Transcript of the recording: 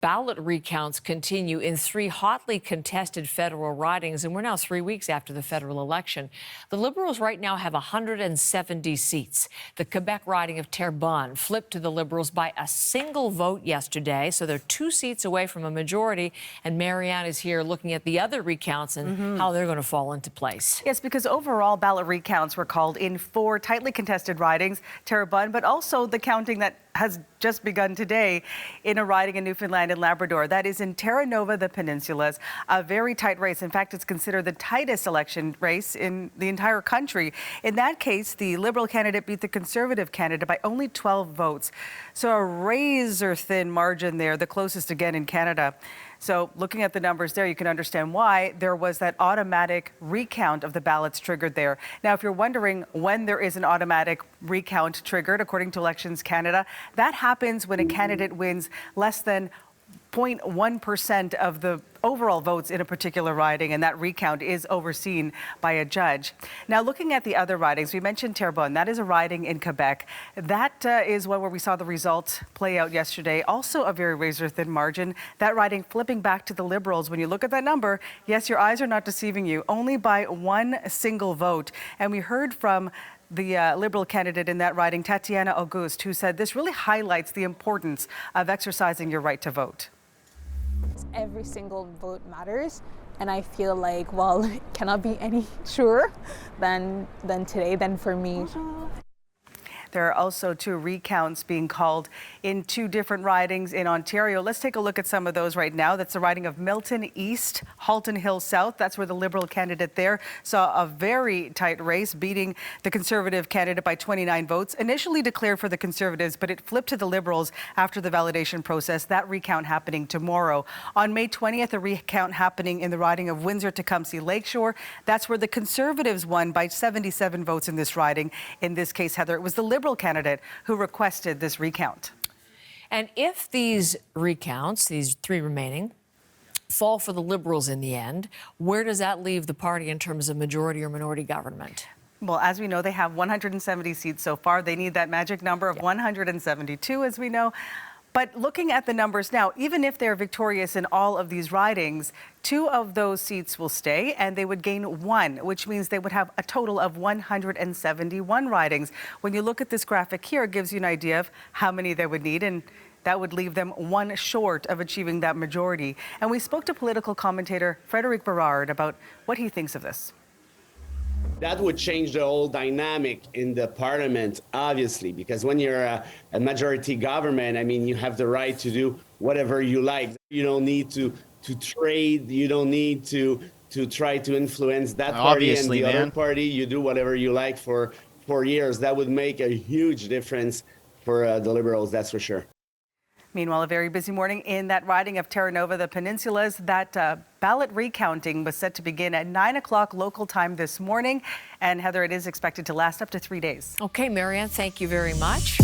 Ballot recounts continue in 3 hotly contested federal ridings, and we're now 3 weeks after the federal election. The Liberals right now have 170 seats. The Quebec riding of Terrebonne flipped to the Liberals by a single vote yesterday, so they're 2 seats away from a majority. And Marianne is here looking at the other recounts and how they're going to fall into place. Yes, because overall ballot recounts were called in 4 tightly contested ridings, Terrebonne, but also the counting that has just begun today in a riding in Newfoundland and Labrador. That is in Terra Nova, the Peninsulas, a very tight race. In fact, it's considered the tightest election race in the entire country. In that case, the Liberal candidate beat the Conservative candidate by only 12 votes. So a razor-thin margin there, the closest again in Canada. So looking at the numbers there, you can understand why there was that automatic recount of the ballots triggered there. Now, if you're wondering when there is an automatic recount triggered, according to Elections Canada, that happens when a candidate wins less than 0.1% of the overall votes in a particular riding, and that recount is overseen by a judge. Now, looking at the other ridings, we mentioned Terrebonne. That is a riding in Quebec. That is one where we saw the results play out yesterday. Also a very razor-thin margin. That riding flipping back to the Liberals. When you look at that number, yes, your eyes are not deceiving you. Only by 1 single vote. And we heard from the Liberal candidate in that riding, Tatiana Auguste, who said this really highlights the importance of exercising your right to vote. Every single vote matters, and I feel like, well, it cannot be any truer than today, than for me. There are also 2 recounts being called in 2 different ridings in Ontario. Let's take a look at some of those right now. That's the riding of Milton East, Halton Hill South. That's where the Liberal candidate there saw a very tight race, beating the Conservative candidate by 29 votes. Initially declared for the Conservatives, but it flipped to the Liberals after the validation process. That recount happening tomorrow. On May 20th, a recount happening in the riding of Windsor-Tecumseh Lakeshore. That's where the Conservatives won by 77 votes in this riding. In this case, Heather, it was the Liberal candidate who requested this recount. And if these recounts, these 3 remaining, fall for the Liberals in the end, where does that leave the party in terms of majority or minority government? Well, as we know, they have 170 seats so far. They need that magic number of 172, as we know. But looking at the numbers now, even if they're victorious in all of these ridings, 2 of those seats will stay and they would gain 1, which means they would have a total of 171 ridings. When you look at this graphic here, it gives you an idea of how many they would need, and that would leave them 1 short of achieving that majority. And we spoke to political commentator Frédéric Berard about what he thinks of this. That would change the whole dynamic in the parliament, obviously, because when you're a majority government, I mean, you have the right to do whatever you like. You don't need to trade. You don't need to try to influence that party and the other party. You do whatever you like for 4 years. That would make a huge difference for the Liberals, that's for sure. Meanwhile, a very busy morning in that riding of Terra Nova, the Peninsulas. That ballot recounting was set to begin at 9 o'clock local time this morning. And Heather, it is expected to last up to 3 days. Okay, Marianne, thank you very much.